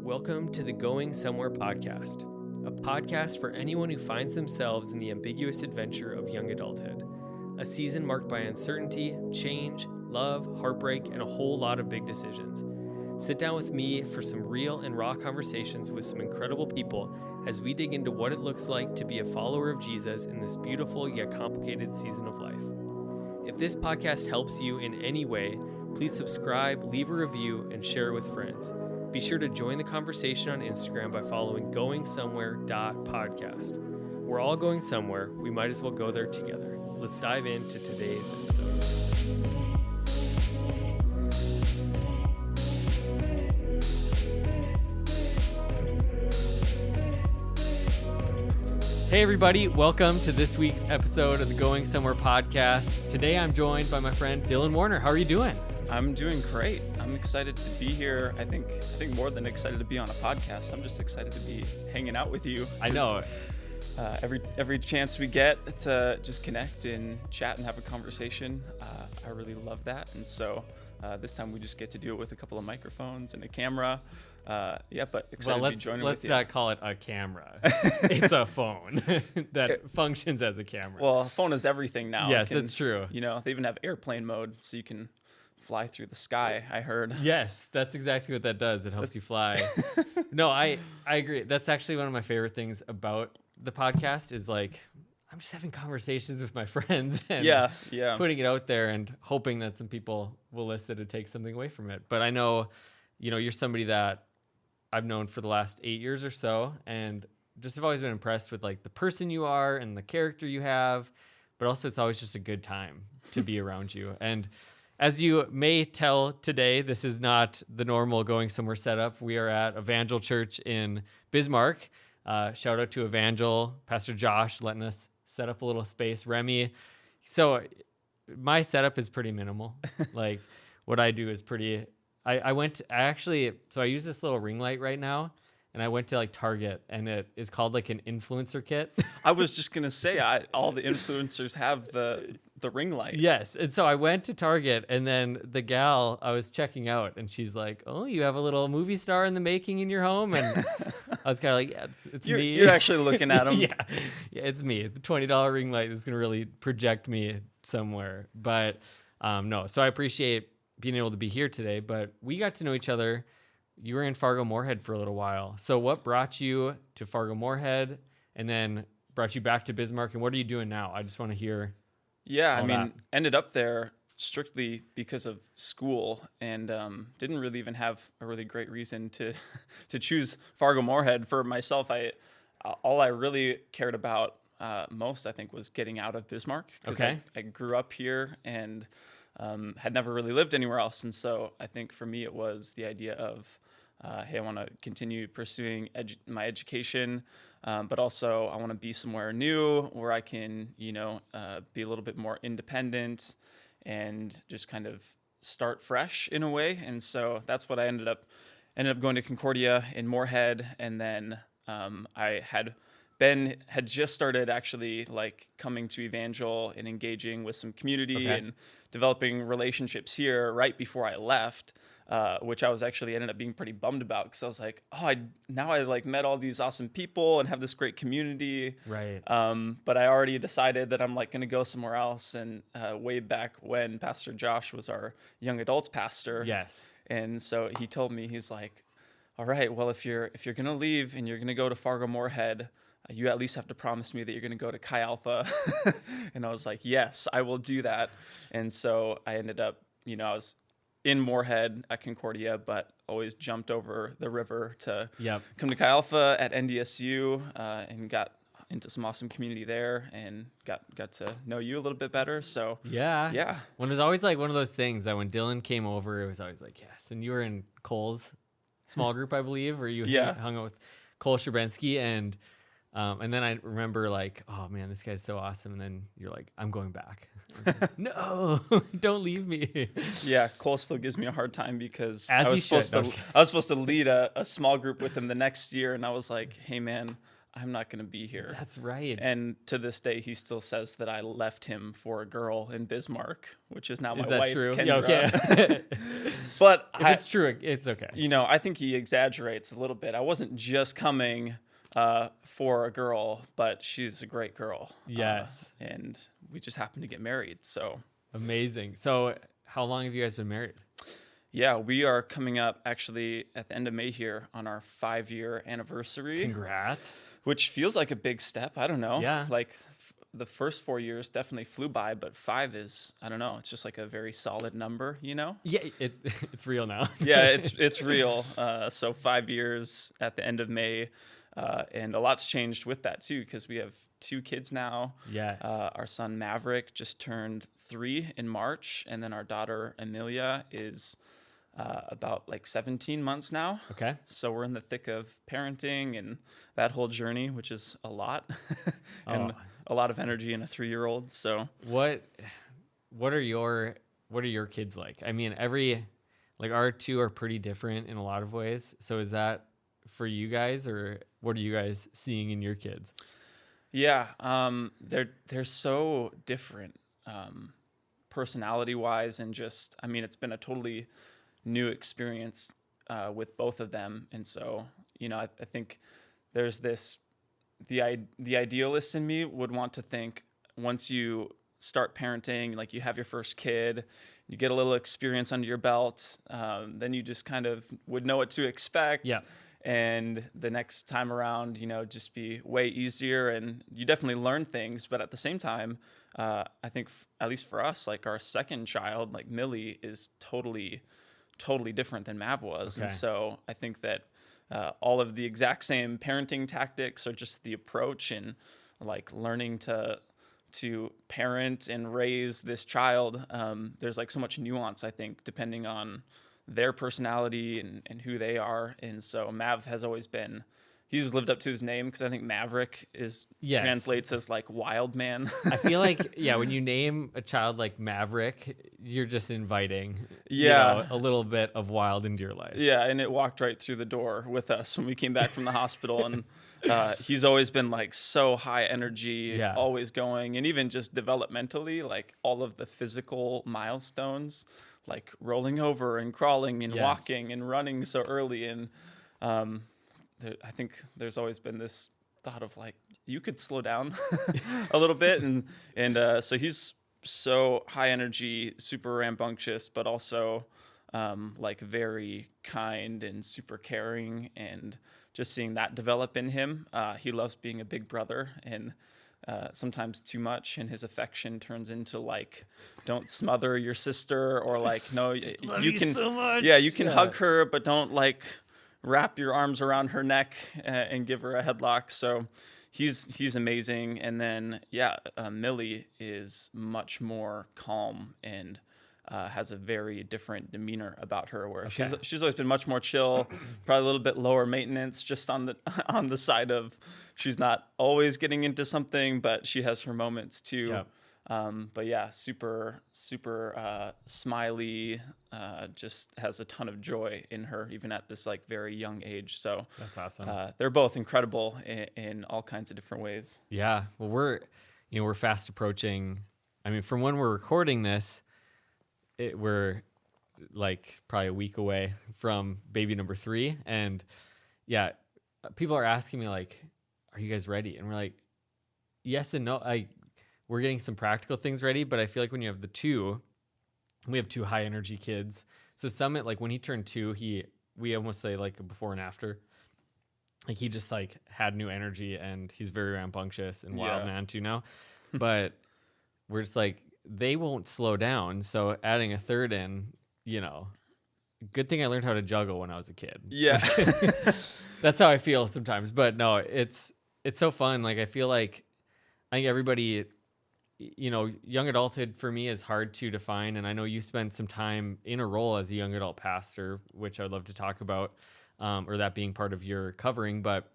Welcome to the Going Somewhere podcast, a podcast for anyone who finds themselves in the ambiguous adventure of young adulthood. A season marked by uncertainty, change, love, heartbreak, and a whole lot of big decisions. Sit down with me for some real and raw conversations with some incredible people as we dig into what it looks like to be a follower of Jesus in this beautiful yet complicated season of life. If this podcast helps you in any way, please subscribe, leave a review, and share it with friends. Be sure to join the conversation on Instagram by following goingsomewhere.podcast. We're all going somewhere. We might as well go there together. Let's dive into today's episode. Hey everybody, welcome to this week's episode of the Going Somewhere podcast. Today I'm joined by my friend Dylan Werner. How are you doing? I'm doing great. I'm excited to be here. I think more than excited to be on a podcast. I'm just excited to be hanging out with you. I know. Every chance we get to just connect and chat and have a conversation, I really love that. And so this time we just get to do it with a couple of microphones and a camera. But excited to be joining with you. Let's not call it a camera. It's a phone that functions as a camera. Well, a phone is everything now. Yes, that's true. You know, they even have airplane mode, so you can fly through the sky, I heard. Yes, that's exactly what that does. It helps you fly. No, I agree. That's actually one of my favorite things about the podcast is like, I'm just having conversations with my friends and putting it out there and hoping that some people will listen and take something away from it. But I know, you're somebody that I've known for the last 8 years or so, and just have always been impressed with like the person you are and the character you have, but also it's always just a good time to be around you. And as you may tell today, this is not the normal Going Somewhere setup. We are at Evangel Church in Bismarck. Shout out to Evangel, Pastor Josh, letting us set up a little space. Remy. So my setup is pretty minimal. Like what I do is pretty... I use this little ring light right now, and I went to like Target, and it is called like an influencer kit. I was just gonna say, all the influencers have the ring light. Yes, and so I went to Target, and then the gal I was checking out, and she's like, "Oh, you have a little movie star in the making in your home," and I was kind of like, "Yeah, it's me." You're actually looking at him. yeah, it's me. The $20 ring light is gonna really project me somewhere, but no. So I appreciate being able to be here today, but we got to know each other. You were in Fargo-Moorhead for a little while. So what brought you to Fargo-Moorhead and then brought you back to Bismarck, and what are you doing now? I just want to hear. Yeah, ended up there strictly because of school, and didn't really even have a really great reason to choose Fargo-Moorhead for myself. All I really cared about most, I think, was getting out of Bismarck. Okay. I grew up here and had never really lived anywhere else. And so I think for me, it was the idea of, hey, I want to continue pursuing my education, but also I want to be somewhere new where I can, be a little bit more independent and just kind of start fresh in a way. And so that's what I ended up going to Concordia in Moorhead. And then I had just started actually like coming to Evangel and engaging with some community and developing relationships here right before I left, which I was actually ended up being pretty bummed about because I was like, I like met all these awesome people and have this great community. Right. But I already decided that I'm like going to go somewhere else. And way back when Pastor Josh was our young adults pastor. Yes. And so he told me, he's like, all right, well, if you're going to leave and you're going to go to Fargo-Moorhead, you at least have to promise me that you're going to go to Chi Alpha. And I was like, yes, I will do that. And so I ended up, I was in Moorhead at Concordia, but always jumped over the river to come to Chi Alpha at NDSU and got into some awesome community there and got to know you a little bit better. So yeah. When it was always like one of those things that when Dylan came over, it was always like, yes. And you were in Cole's small group, I believe, or you hung out with Cole Shabensky and then I remember like, oh man, this guy's so awesome. And then you're like, I'm going back. No, don't leave me. Yeah, Cole still gives me a hard time because I was supposed to lead a small group with him the next year. And I was like, hey man, I'm not going to be here. That's right. And to this day, he still says that I left him for a girl in Bismarck, which is now my that wife, true? Kendra. Yeah, okay. But if it's true, it's okay. I think he exaggerates a little bit. I wasn't just coming for a girl, but she's a great girl. Yes. And we just happened to get married. So amazing. So how long have you guys been married? Yeah, we are coming up actually at the end of May here on our 5-year anniversary. Congrats. Which feels like a big step. I don't know. Yeah. Like the first 4 years definitely flew by, but 5 is, I don't know. It's just like a very solid number, Yeah, it's real now. Yeah, it's real. So 5 years at the end of May, and a lot's changed with that too, because we have 2 kids now. Yes. Our son Maverick just turned 3 in March, and then our daughter Amelia is about like 17 months now. Okay. So we're in the thick of parenting and that whole journey, which is a lot and a lot of energy in a 3-year-old. So what are your kids like? I mean, our 2 are pretty different in a lot of ways. So is that for you guys, or what are you guys seeing in your kids? Yeah, they're so different, personality wise, and just, I mean, it's been a totally new experience with both of them. And so, I think there's the idealist in me would want to think once you start parenting, like you have your first kid, you get a little experience under your belt, then you just kind of would know what to expect. Yeah. And the next time around, just be way easier, and you definitely learn things. But at the same time, I think at least for us, like our second child, like Millie, is totally different than Mav was. Okay. And so I think that all of the exact same parenting tactics are just the approach, and like learning to parent and raise this child. There's like so much nuance, I think, depending on their personality and who they are. And so Mav has always been, he's lived up to his name, because I think Maverick translates as like wild man. I feel like, when you name a child like Maverick, you're just inviting a little bit of wild into your life. Yeah, and it walked right through the door with us when we came back from the hospital. And he's always been like so high energy, always going, and even just developmentally, like all of the physical milestones, like rolling over and crawling and walking and running so early. And I think there's always been this thought of like, you could slow down a little bit. And so he's so high energy, super rambunctious, but also like very kind and super caring, and just seeing that develop in him. He loves being a big brother, and sometimes too much, and his affection turns into like, don't smother your sister, or like, no, you can so much. Yeah, you can hug her, but don't like wrap your arms around her neck and give her a headlock. So he's amazing. And then Millie is much more calm and has a very different demeanor about her, where she's always been much more chill, probably a little bit lower maintenance, just on the side of, she's not always getting into something, but she has her moments too. Yep. But yeah, super smiley, just has a ton of joy in her, even at this like very young age. So that's awesome. They're both incredible in all kinds of different ways. Yeah. Well, we're fast approaching. I mean, from when we're recording this, we're like probably a week away from baby number 3. And people are asking me like, are you guys ready? And we're like, yes and no. We're getting some practical things ready, but I feel like when you have we have 2 high energy kids. So Summit, like when he turned 2, we almost say like a before and after. Like he just like had new energy, and he's very rambunctious and wild man too now. But we're just like, they won't slow down. So adding a third in, good thing I learned how to juggle when I was a kid. Yeah. That's how I feel sometimes. But no, it's so fun. Like I think everybody, young adulthood for me is hard to define. And I know you spent some time in a role as a young adult pastor, which I'd love to talk about, or that being part of your covering. But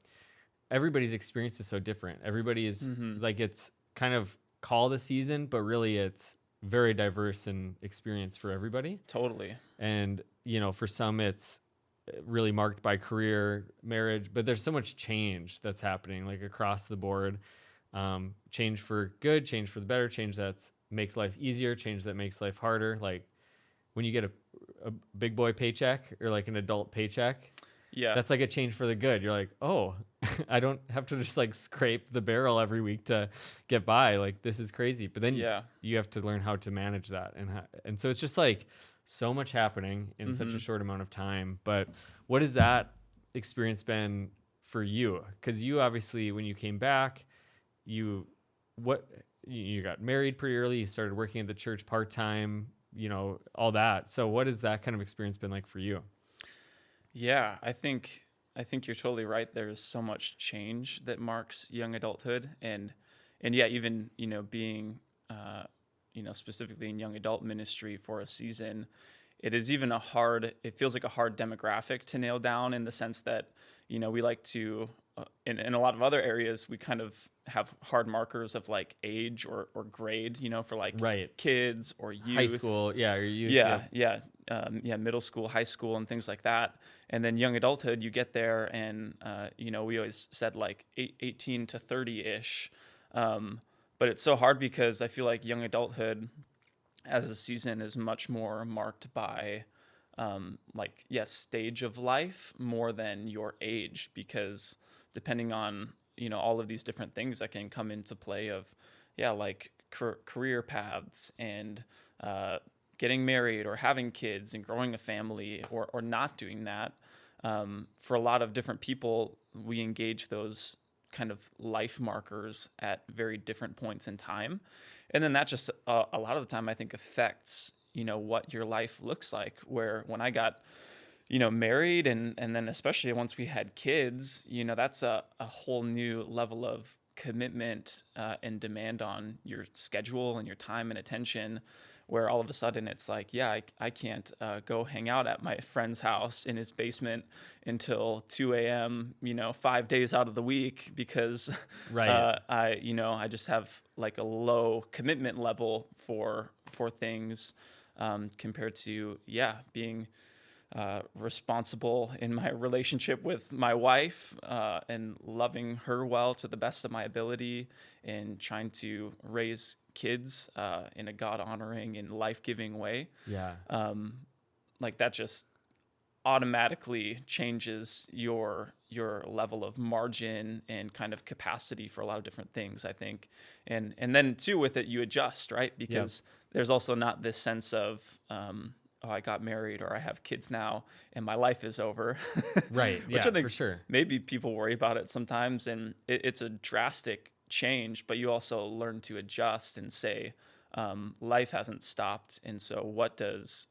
everybody's experience is so different. Everybody is like, it's kind of called a season, but really it's very diverse in experience for everybody. Totally. And, for some, it's really marked by career, marriage, but there's so much change that's happening like across the board. Change for good, change for the better, change that makes life easier, change that makes life harder. Like when you get a big boy paycheck or like an adult paycheck, that's like a change for the good. You're like, oh, I don't have to just like scrape the barrel every week to get by. Like this is crazy. But then you have to learn how to manage that. And so it's just like so much happening in such a short amount of time. But what has that experience been for you? Because you obviously, when you came back, you got married pretty early. You started working at the church part-time, all that. So what has that kind of experience been like for you? Yeah, I think you're totally right. There's so much change that marks young adulthood, and even being specifically in young adult ministry for a season, it feels like a hard demographic to nail down, in the sense that we like to in a lot of other areas we kind of have hard markers of like age or grade, for like kids or youth, high school, or youth, middle school, high school, and things like that. And then young adulthood, you get there, and we always said like 18 to 30-ish, but it's so hard because I feel like young adulthood as a season is much more marked by stage of life more than your age, because depending on all of these different things that can come into play of career paths and getting married or having kids and growing a family or not doing that. For a lot of different people, we engage those kind of life markers at very different points in time. And then that just a lot of the time I think affects, what your life looks like. Where when I got, married and then especially once we had kids, that's a whole new level of commitment and demand on your schedule and your time and attention, where all of a sudden it's like, I can't go hang out at my friend's house in his basement until 2 a.m., 5 days out of the week, because I just have like a low commitment level for things compared to, being responsible in my relationship with my wife and loving her well to the best of my ability, and trying to raise kids in a God-honoring and life-giving way. Like that just automatically changes your level of margin and kind of capacity for a lot of different things, I think. And then too with it, you adjust, right? Because there's also not this sense of I got married or I have kids now and my life is over. Right. Which I think for sure. Maybe people worry about it sometimes, and it's a drastic change, but you also learn to adjust and say, life hasn't stopped. And so what does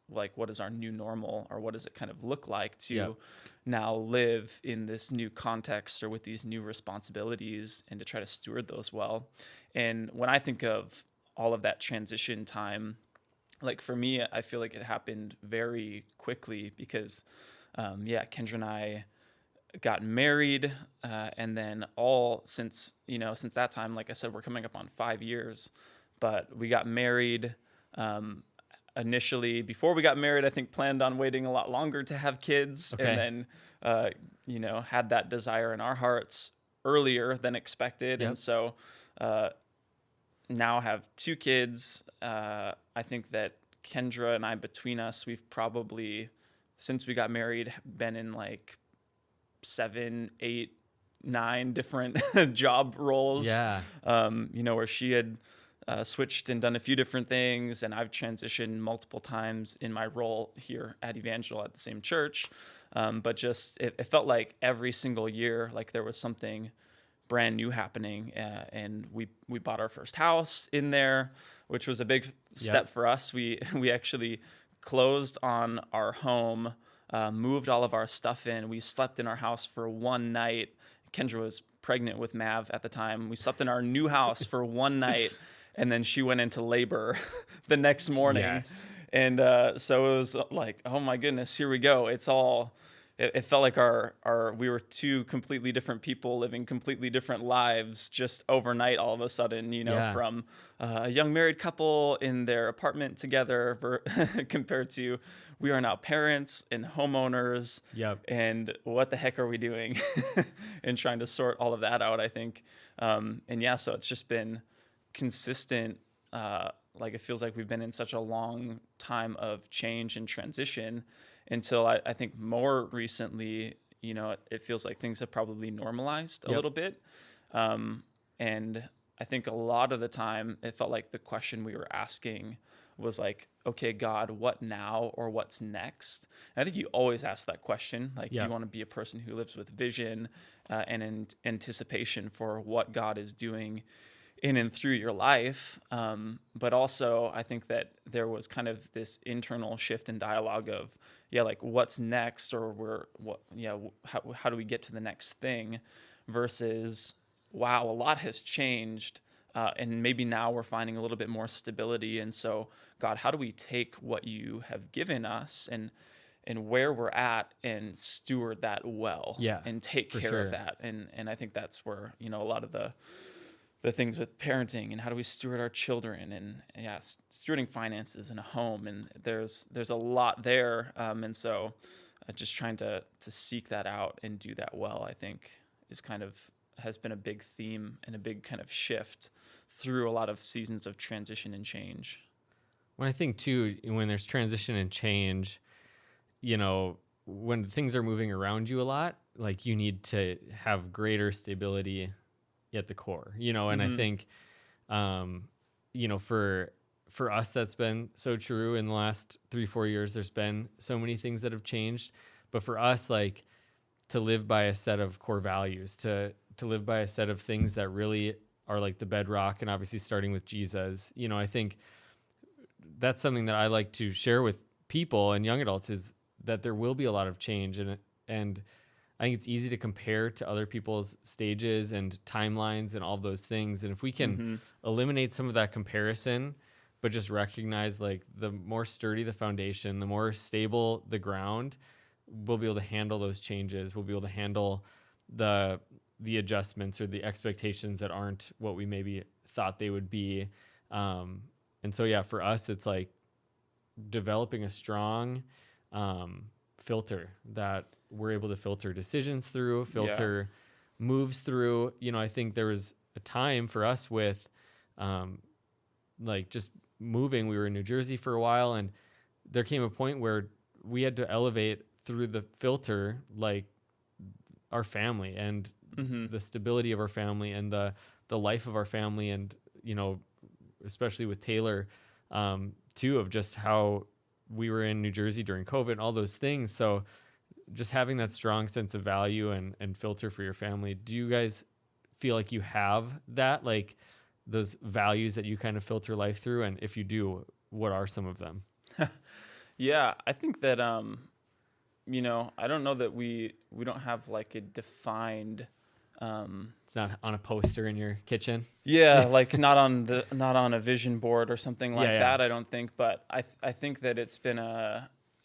our new normal, or what does it kind of look like to now live in this new context or with these new responsibilities, and to try to steward those well. And when I think of all of that transition time, like for me, I feel like it happened very quickly because, Kendra and I got married, and then since that time, like I said, we're coming up on 5 years, but we got married. Initially, before we got married, I think planned on waiting a lot longer to have kids, and then, had that desire in our hearts earlier than expected. And so, now have 2 kids. I think that Kendra and I, between us, we've probably, since we got married, been in like 7, 8, 9 different job roles. Where she had switched and done a few different things, and I've transitioned multiple times in my role here at Evangel at the same church. But just it felt like every single year, like there was something brand new happening, and we bought our first house in there, which was a big step for us. We actually closed on our home, moved all of our stuff in. We slept in our house for one night. Kendra was pregnant with Mav at the time. We slept in our new house for one night, and then she went into labor the next morning. And so it was like, oh my goodness, here we go. It's all it felt like we were two completely different people living completely different lives just overnight all of a sudden, from a young married couple in their apartment together compared to we are now parents and homeowners. Yep. And what the heck are we doing? And trying to sort all of that out, I think. So it's just been consistent. Like it feels like we've been in such a long time of change and transition until I think more recently, it feels like things have probably normalized a little bit. And I think a lot of the time it felt like the question we were asking was like, okay, God, what now or what's next? And I think you always ask that question. Like you want to be a person who lives with vision and in anticipation for what God is doing in and through your life. But also I think that there was kind of this internal shift in dialogue of, like what's next, or how do we get to the next thing, versus, wow, a lot has changed. And maybe now we're finding a little bit more stability. And so, God, how do we take what you have given us and where we're at and steward that well, and take care of that? And I think that's where, a lot of the things with parenting and how do we steward our children and stewarding finances in a home. And there's a lot there. And so just trying to seek that out and do that well, I think has been a big theme and a big kind of shift through a lot of seasons of transition and change. Well, I think too, when there's transition and change, when things are moving around you a lot, like you need to have greater stability at the core, and I think, for us, that's been so true in the last 3-4 years. There's been so many things that have changed, but for us, like to live by a set of core values, to live by a set of things that really are like the bedrock, and obviously starting with Jesus, I think that's something that I like to share with people and young adults, is that there will be a lot of change, and I think it's easy to compare to other people's stages and timelines and all those things. And if we can eliminate some of that comparison, but just recognize like the more sturdy the foundation, the more stable the ground, we'll be able to handle those changes. We'll be able to handle the adjustments or the expectations that aren't what we maybe thought they would be. And so, for us, it's like developing a strong filter that we're able to filter decisions through, moves through. I think there was a time for us with like just moving. We were in New Jersey for a while, and there came a point where we had to elevate through the filter, like our family and the stability of our family and the life of our family. And, especially with Taylor, too, of just how we were in New Jersey during COVID and all those things. So just having that strong sense of value and filter for your family. Do you guys feel like you have that, like those values that you kind of filter life through? And if you do, what are some of them? Yeah, I think that, I don't know that we don't have like a defined, it's not on a poster in your kitchen. Yeah, like not on a vision board or something like that, I don't think. But I think that it's been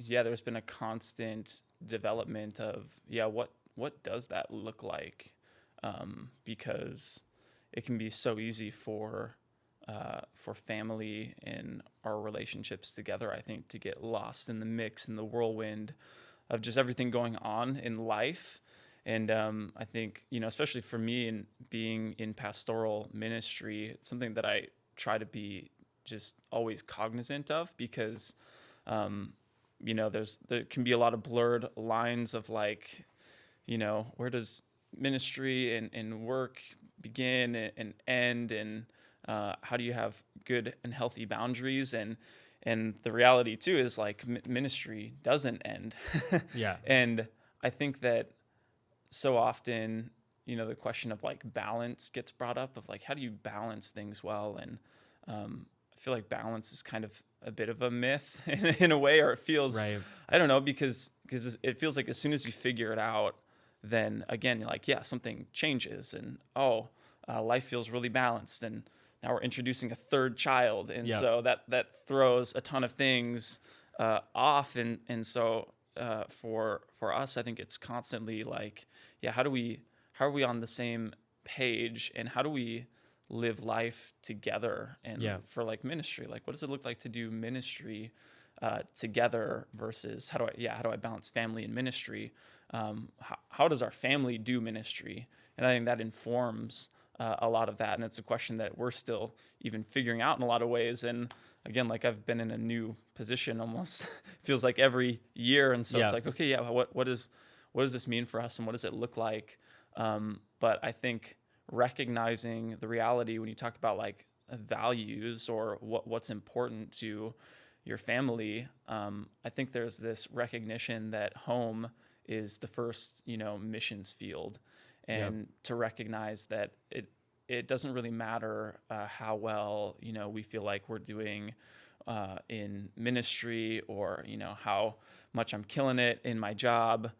there's been a constant development of what does that look like, because it can be so easy for family and our relationships together, I think, to get lost in the mix, in the whirlwind of just everything going on in life. And I think, especially for me, in being in pastoral ministry, it's something that I try to be just always cognizant of, because there can be a lot of blurred lines of like, where does ministry and work begin and end, and how do you have good and healthy boundaries? And the reality too is like ministry doesn't end. And I think that so often, the question of like balance gets brought up, of like, how do you balance things well? And I feel like balance is kind of a bit of a myth in a way, or it feels, I don't know, because it feels like as soon as you figure it out, then again, you're like, something changes, and life feels really balanced, and now we're introducing a third child, and so that throws a ton of things off, and so for us, I think it's constantly like, yeah, how are we on the same page, and how do we live life together? And for like ministry, like what does it look like to do ministry together versus how do I balance family and ministry? How does our family do ministry? And I think that informs a lot of that. And it's a question that we're still even figuring out in a lot of ways. And again, like I've been in a new position almost feels like every year. And so it's like, okay, yeah, what does this mean for us, and what does it look like? But I think recognizing the reality when you talk about like values or what's important to your family, I think there's this recognition that home is the first, missions field, and to recognize that it doesn't really matter how well, we feel like we're doing in ministry, or, how much I'm killing it in my job.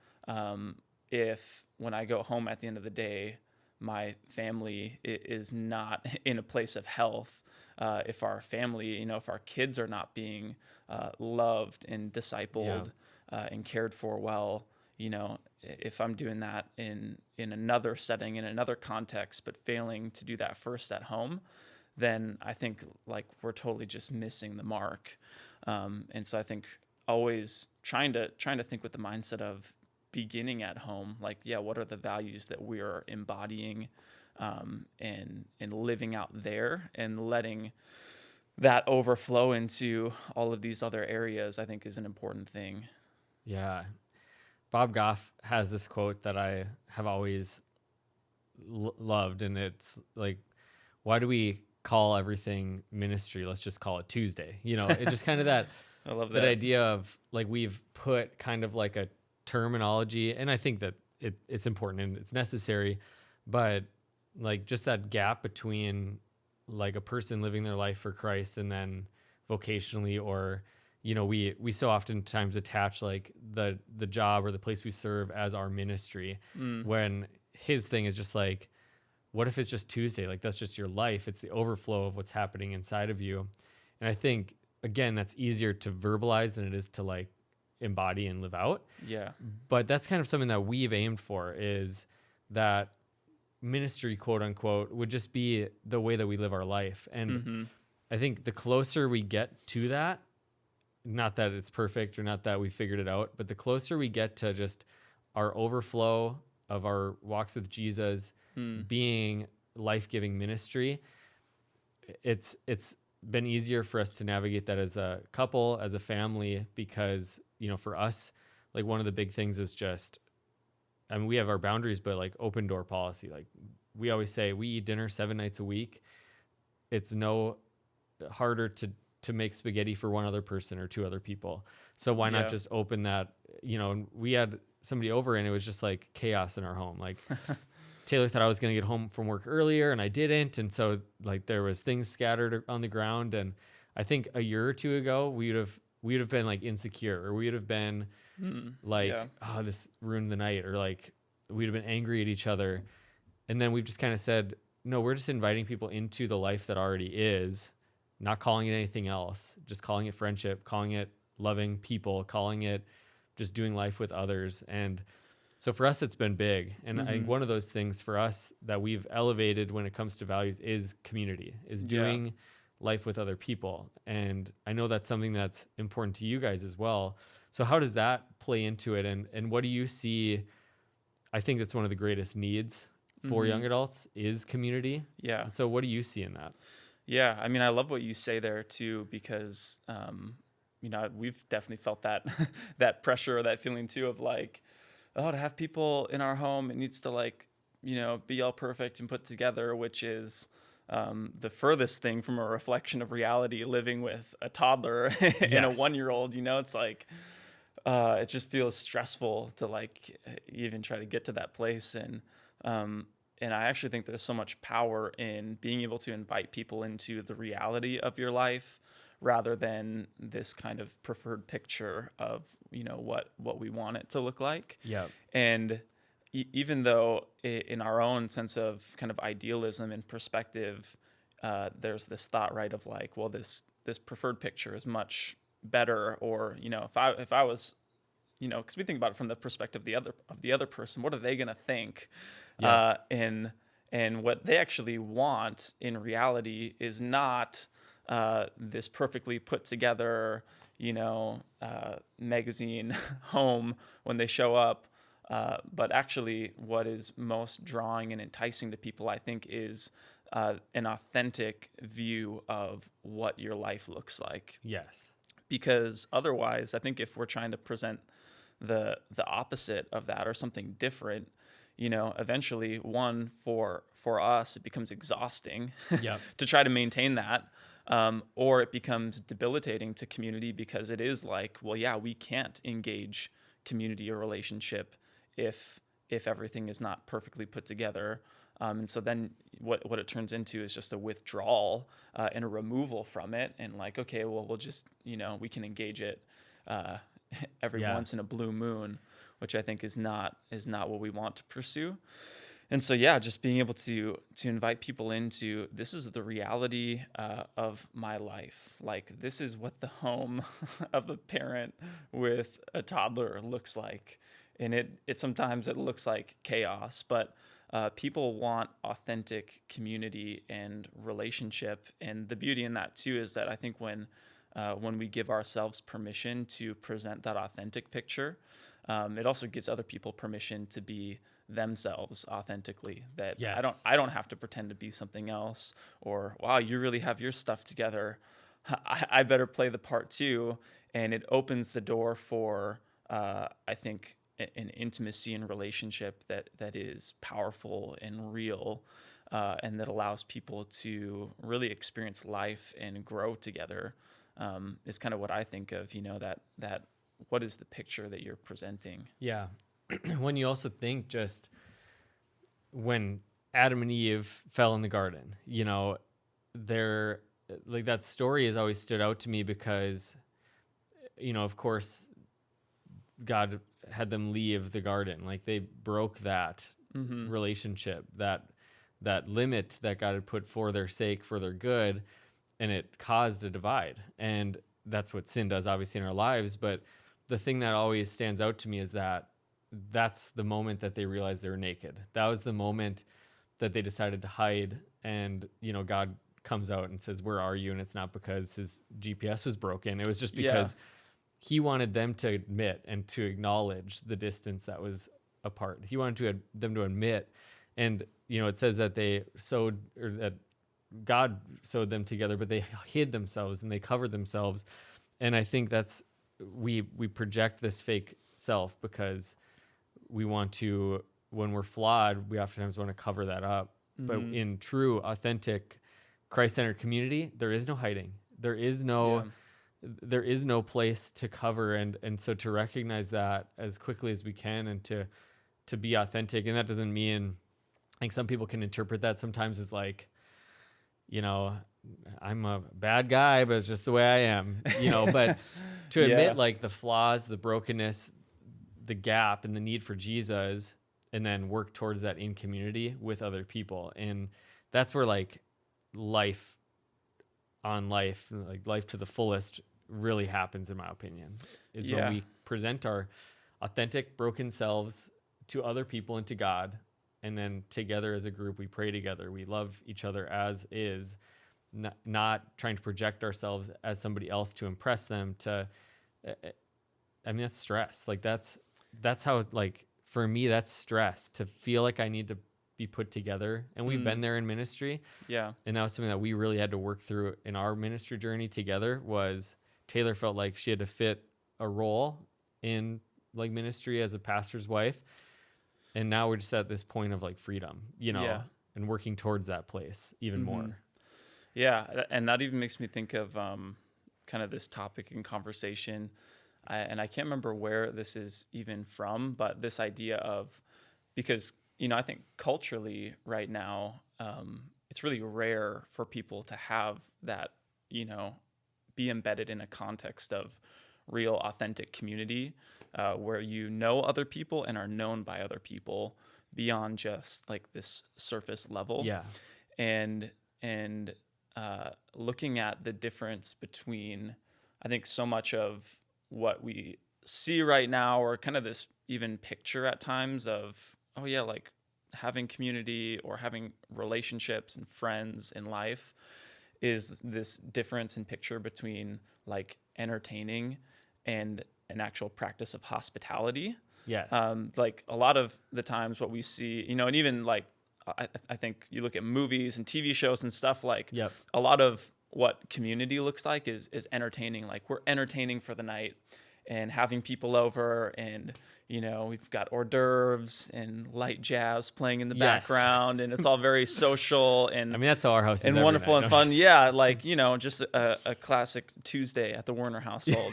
If when I go home at the end of the day, my family is not in a place of health, if our family, if our kids are not being loved and discipled and cared for well, if I'm doing that in another setting, in another context, but failing to do that first at home, then I think like we're totally just missing the mark. And so I think always trying to think with the mindset of beginning at home, like, what are the values that we are embodying and living out there, and letting that overflow into all of these other areas, I think is an important thing. Yeah. Bob Goff has this quote that I have always loved, and it's like, why do we call everything ministry? Let's just call it Tuesday. It's just kind of that, I love that idea of like, we've put kind of like a terminology, and I think that it's important and it's necessary, but like just that gap between like a person living their life for Christ and then vocationally, or we so oftentimes attach like the job or the place we serve as our ministry, when his thing is just like, what if it's just Tuesday? Like, that's just your life. It's the overflow of what's happening inside of you. And I think, again, that's easier to verbalize than it is to like embody and live out. Yeah. But that's kind of something that we've aimed for, is that ministry, quote unquote, would just be the way that we live our life. And I think the closer we get to that, not that it's perfect or not that we figured it out, but the closer we get to just our overflow of our walks with Jesus being life-giving ministry, it's been easier for us to navigate that as a couple, as a family, because, for us, like one of the big things is just, I mean, we have our boundaries, but like open door policy. Like we always say, we eat dinner 7 nights a week. It's no harder to make spaghetti for one other person or 2 other people. So why not just open that? We had somebody over and it was just like chaos in our home. Like Taylor thought I was going to get home from work earlier and I didn't. And so like there was things scattered on the ground. And I think a year or 2 ago, we would have been like insecure, or we would have been oh, this ruined the night, or like we'd have been angry at each other. And then we've just kind of said, no, we're just inviting people into the life that already is, not calling it anything else, just calling it friendship, calling it loving people, calling it just doing life with others. And so for us, it's been big. And I think one of those things for us that we've elevated when it comes to values is community, is doing life with other people. And I know that's something that's important to you guys as well. So how does that play into it? And what do you see? I think that's one of the greatest needs for young adults is community. Yeah. And so what do you see in that? Yeah. I mean, I love what you say there too, because, we've definitely felt that, that pressure, or that feeling too of like, to have people in our home, it needs to like, be all perfect and put together, which is the furthest thing from a reflection of reality, living with a toddler and a 1-year-old. It's like, it just feels stressful to like even try to get to that place. And I actually think there's so much power in being able to invite people into the reality of your life, rather than this kind of preferred picture of, what we want it to look like. Yeah. And even though in our own sense of kind of idealism and perspective, there's this thought, right, of like, well, this preferred picture is much better, or, if I was because we think about it from the perspective of the other person. What are they going to think? Yeah. And what they actually want in reality is not this perfectly put together, magazine home when they show up. But actually, what is most drawing and enticing to people, I think, is an authentic view of what your life looks like. Yes. Because otherwise, I think if we're trying to present the opposite of that or something different, eventually, one, for us, it becomes exhausting Yep. to try to maintain that. Or it becomes debilitating to community because it is like, well, yeah, we can't engage community or relationship if everything is not perfectly put together. And so then what it turns into is just a withdrawal and a removal from it. And like, okay, well, we'll just, we can engage it every once in a blue moon, which I think is not what we want to pursue. And so, yeah, just being able to invite people into, this is the reality of my life. Like, this is what the home of a parent with a toddler looks like. And it sometimes it looks like chaos, but people want authentic community and relationship. And the beauty in that too is that I think when we give ourselves permission to present that authentic picture, it also gives other people permission to be themselves authentically. That Yes. I don't have to pretend to be something else, or wow, you really have your stuff together. I better play the part too. And it opens the door for I think an intimacy and relationship that is powerful and real, and that allows people to really experience life and grow together. Is kind of what I think of, that what is the picture that you're presenting? Yeah. When you also think just when Adam and Eve fell in the garden, they're like, that story has always stood out to me because, of course, God had them leave the garden. Like, they broke that relationship, that limit that God had put for their sake, for their good, and it caused a divide. And that's what sin does, obviously, in our lives. But the thing that always stands out to me is that's the moment that they realized they were naked. That was the moment that they decided to hide. And, God comes out and says, "Where are you?" And it's not because his GPS was broken. It was just because he wanted them to admit and to acknowledge the distance that was apart. He wanted them to admit. And, it says that they sewed, or that God sewed them together, but they hid themselves and they covered themselves. And I think that's, we project this fake self because we want to, when we're flawed, we oftentimes want to cover that up. But in true, authentic, Christ-centered community, there is no hiding. There is no place to cover. And so to recognize that as quickly as we can, and to be authentic. And that doesn't mean, I think some people can interpret that sometimes as like, I'm a bad guy, but it's just the way I am, but to admit like the flaws, the brokenness, the gap, and the need for Jesus, and then work towards that in community with other people. And that's where like life on life, like life to the fullest, really happens, in my opinion, is when we present our authentic, broken selves to other people and to God. And then together as a group, we pray together. We love each other as is, not trying to project ourselves as somebody else to impress them. That's stress. Like that's how, like, for me, that's stress, to feel like I need to be put together. And we've been there in ministry. Yeah. And that was something that we really had to work through in our ministry journey together. Was Taylor felt like she had to fit a role in like ministry as a pastor's wife. And now we're just at this point of like freedom, and working towards that place even more. Yeah. And that even makes me think of kind of this topic in conversation. And I can't remember where this is even from, but this idea of, because, I think culturally right now, it's really rare for people to have that, be embedded in a context of real authentic community, where other people and are known by other people beyond just like this surface level. Yeah. And looking at the difference between, I think so much of what we see right now, or kind of this even picture at times of, oh yeah, like having community or having relationships and friends in life, is this difference in picture between like entertaining and an actual practice of hospitality. Yes. Like a lot of the times what we see, and even like, I think you look at movies and TV shows and stuff, like Yep. a lot of what community looks like is entertaining. Like we're entertaining for the night and having people over, and we've got hors d'oeuvres and light jazz playing in the background, and it's all very social and I mean, that's how our house is, and wonderful night. and fun. Yeah, like just a classic Tuesday at the Werner household.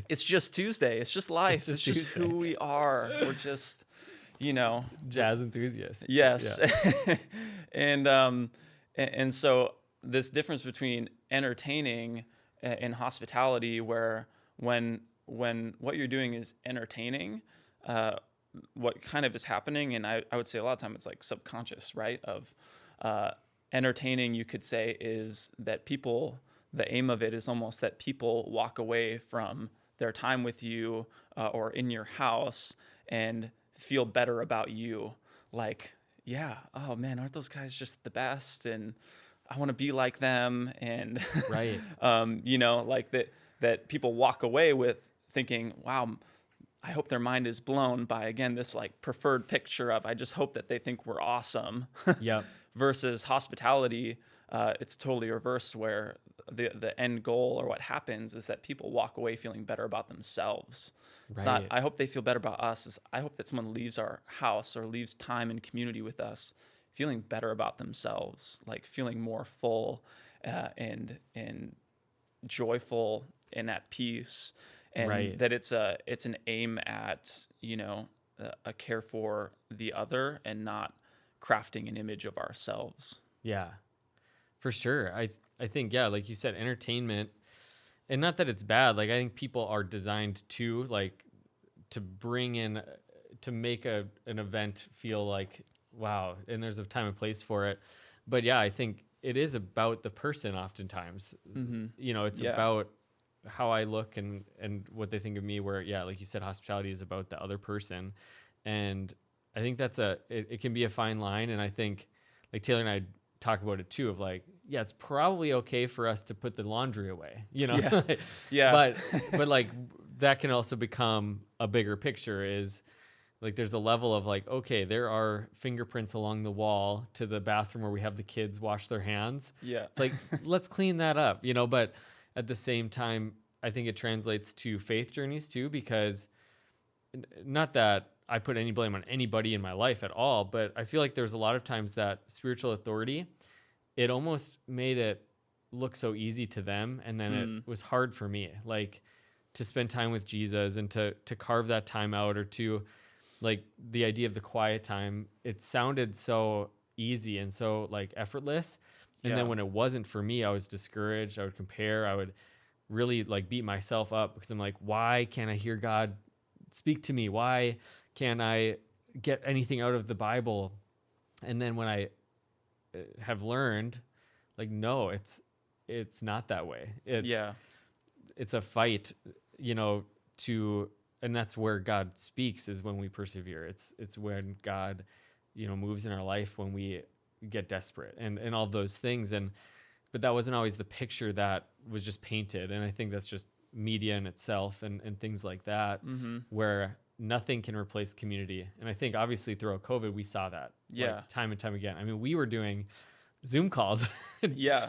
It's just Tuesday. It's just life. It's just who we are. We're just jazz enthusiasts. Yes. Yeah. And so this difference between entertaining and hospitality, where when what you're doing is entertaining, what kind of is happening, and I would say a lot of time it's like subconscious, right? Of entertaining, you could say, is that the aim of it is almost that people walk away from their time with you or in your house and feel better about you. Like, yeah, oh man, aren't those guys just the best? And I want to be like them. And right. Like that people walk away with thinking, wow, I hope their mind is blown by, again, this like preferred picture of, I just hope that they think we're awesome. Yep. Versus hospitality, it's totally reverse, where the end goal, or what happens, is that people walk away feeling better about themselves. It's not, I hope they feel better about us. It's, I hope that someone leaves our house or leaves time and community with us feeling better about themselves, like feeling more full and joyful and at peace. And that it's an aim at, a care for the other, and not crafting an image of ourselves. Yeah, for sure. I think, yeah, like you said, entertainment, and not that it's bad. Like, I think people are designed to bring in, to make an event feel like, wow, and there's a time and place for it. But yeah, I think it is about the person oftentimes. Mm-hmm. It's about how I look and what they think of me, where, yeah, like you said, hospitality is about the other person. And I think that's it can be a fine line. And I think, like, Taylor and I talk about it too, of like, yeah, it's probably okay for us to put the laundry away, Yeah. But like, that can also become a bigger picture, is like, there's a level of like, okay, there are fingerprints along the wall to the bathroom where we have the kids wash their hands. Yeah. It's like, let's clean that up, but at the same time, I think it translates to faith journeys too, because not that I put any blame on anybody in my life at all, but I feel like there's a lot of times that spiritual authority, it almost made it look so easy to them. And then it was hard for me, like, to spend time with Jesus and to carve that time out, or to, like, the idea of the quiet time. It sounded so easy and so like effortless. And then when it wasn't for me, I was discouraged. I would compare. I would really like beat myself up, because I'm like, why can't I hear God speak to me? Why can't I get anything out of the Bible? And then when I have learned, like, no, it's not that way. It's a fight, and that's where God speaks, is when we persevere. It's when God, moves in our life, when we get desperate and all those things. But that wasn't always the picture that was just painted. And I think that's just media in itself and things like that, where nothing can replace community. And I think obviously throughout COVID, we saw that like, time and time again. I mean, we were doing Zoom calls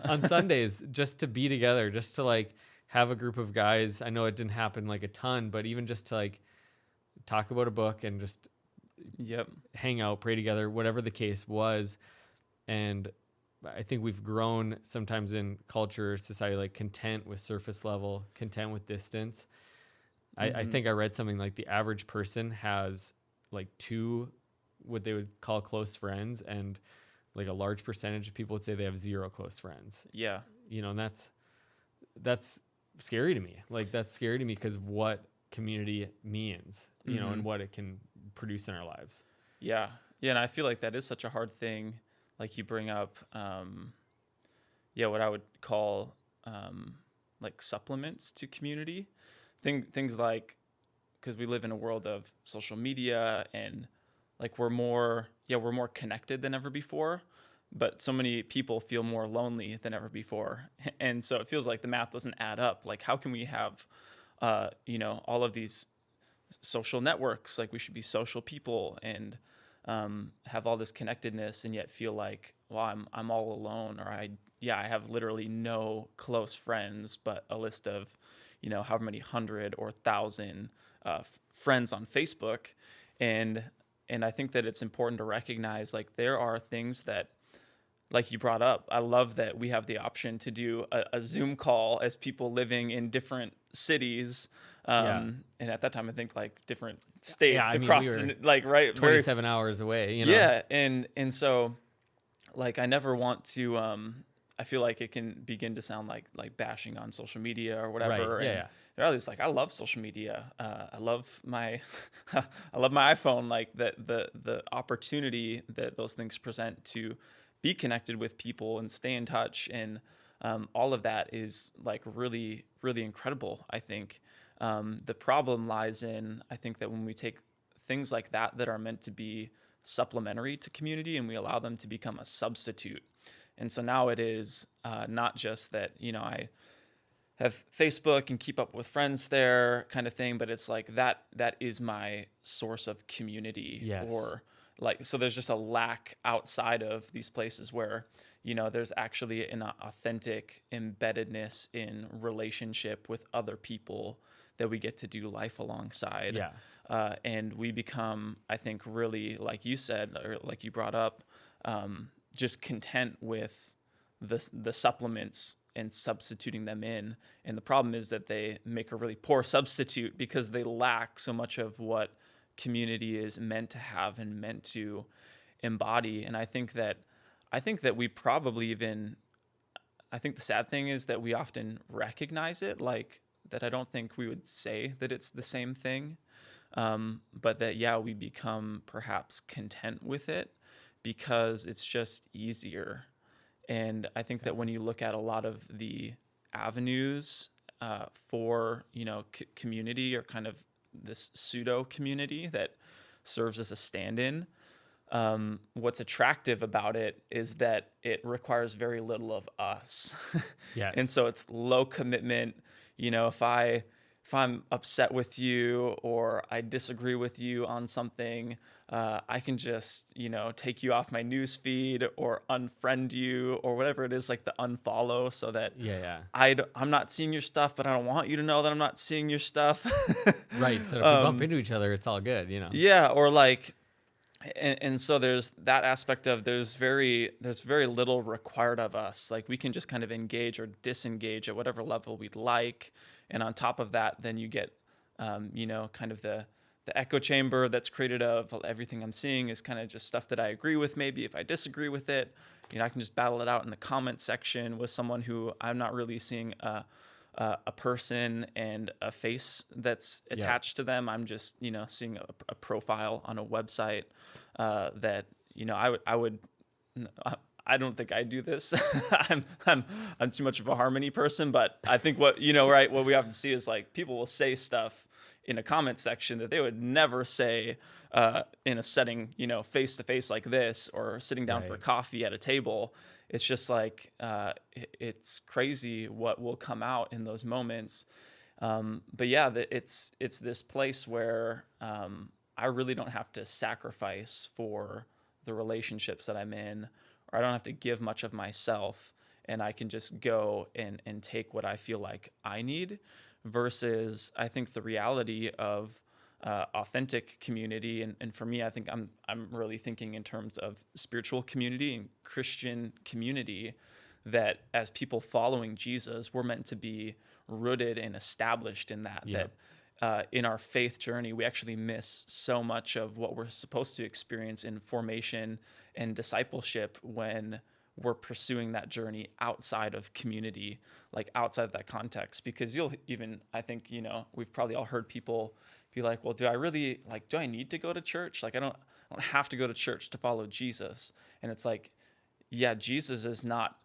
on Sundays just to be together, just to like have a group of guys. I know it didn't happen like a ton, but even just to like talk about a book and just hang out, pray together, whatever the case was. And I think we've grown sometimes in culture, society, like content with surface level, content with distance. I think I read something like the average person has like 2 what they would call close friends, and like a large percentage of people would say they have 0 close friends. Yeah. And that's scary to me. Like, that's scary to me, because what community means, and what it can produce in our lives. Yeah. Yeah. And I feel like that is such a hard thing. Like, you bring up, what I would call like supplements to community. Things like because we live in a world of social media, and like we're more connected than ever before, but so many people feel more lonely than ever before. And so it feels like the math doesn't add up. Like, how can we have, all of these social networks? Like, we should be social people and have all this connectedness, and yet feel like, well, I'm all alone, or I have literally no close friends, but a list of, however many 100 or 1,000 friends on Facebook. And I think that it's important to recognize, like, there are things that, like you brought up, I love that we have the option to do a Zoom call as people living in different cities. And at that time, I think like different states across we right, 27 hours away, Yeah. And so like, I never want to, I feel like it can begin to sound like bashing on social media or whatever. Right. And they're always like, I love social media. I love my, I love my iPhone. Like the opportunity that those things present to be connected with people and stay in touch, and all of that is like really, really incredible. I think the problem lies in, I think that when we take things like that are meant to be supplementary to community, and we allow them to become a substitute. And so now it is not just that, I have Facebook and keep up with friends there kind of thing, but it's like that is my source of community. Yes. Or like, so there's just a lack outside of these places where, there's actually an authentic embeddedness in relationship with other people that we get to do life alongside. Yeah. And we become, I think, really, like you said, or like you brought up, just content with the supplements and substituting them in. And the problem is that they make a really poor substitute, because they lack so much of what community is meant to have and meant to embody. And I think that we probably even, I think the sad thing is that we often recognize it, like that I don't think we would say that it's the same thing. But that, we become perhaps content with it because it's just easier. And I think that when you look at a lot of the avenues for, community, or kind of this pseudo community that serves as a stand-in, what's attractive about it is that it requires very little of us. Yes. And so it's low commitment. If I'm upset with you, or I disagree with you on something, I can just, take you off my news feed, or unfriend you, or whatever it is, like the unfollow, so that I'm not seeing your stuff, but I don't want you to know that I'm not seeing your stuff. Right. So if we bump into each other, it's all good, Yeah. Or like, and so there's that aspect of there's very little required of us. Like, we can just kind of engage or disengage at whatever level we'd like. And on top of that, then you get, kind of the echo chamber that's created of everything I'm seeing is kind of just stuff that I agree with. Maybe if I disagree with it, I can just battle it out in the comment section with someone who I'm not really seeing a person and a face that's attached to them. I'm just, seeing a profile on a website that, I don't think I do this. I'm too much of a harmony person, but I think what we often see is like people will say stuff in a comment section that they would never say in a setting, face to face like this, or sitting down for coffee at a table. It's just like, it's crazy what will come out in those moments. But it's this place where I really don't have to sacrifice for the relationships that I'm in, or I don't have to give much of myself, and I can just go and take what I feel like I need, versus I think the reality of authentic community. And for me, I think I'm really thinking in terms of spiritual community and Christian community, that as people following Jesus, we're meant to be rooted and established in that. Yeah. That in our faith journey, we actually miss so much of what we're supposed to experience in formation and discipleship when we're pursuing that journey outside of community, like outside of that context. Because I think, we've probably all heard people be like, well, do I need to go to church? Like, I don't have to go to church to follow Jesus. And it's like, Jesus is not,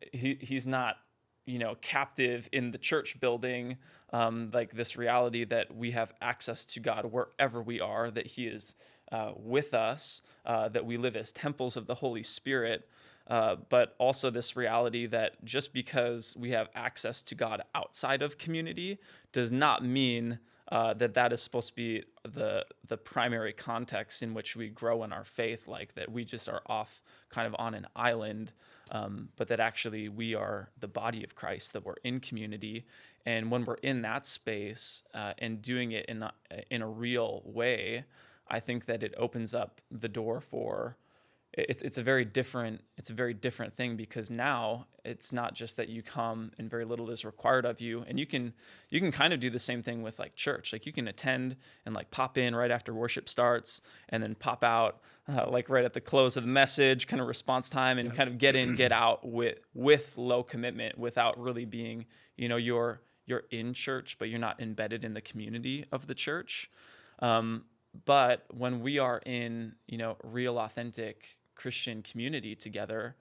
he's not captive in the church building, like this reality that we have access to God wherever we are, that he is with us, that we live as temples of the Holy Spirit, but also this reality that just because we have access to God outside of community does not mean that is supposed to be the primary context in which we grow in our faith, like that we just are off kind of on an island, but that actually we are the body of Christ, that we're in community. And when we're in that space and doing it in a real way, I think that it opens up the door for it's a very different thing, because now it's not just that you come and very little is required of you, and you can kind of do the same thing with like church. Like you can attend and like pop in right after worship starts and then pop out like right at the close of the message, kind of response time, and kind of get in, get out with low commitment, without really being, you're in church, but you're not embedded in the community of the church. But when we are in, real authentic Christian community together,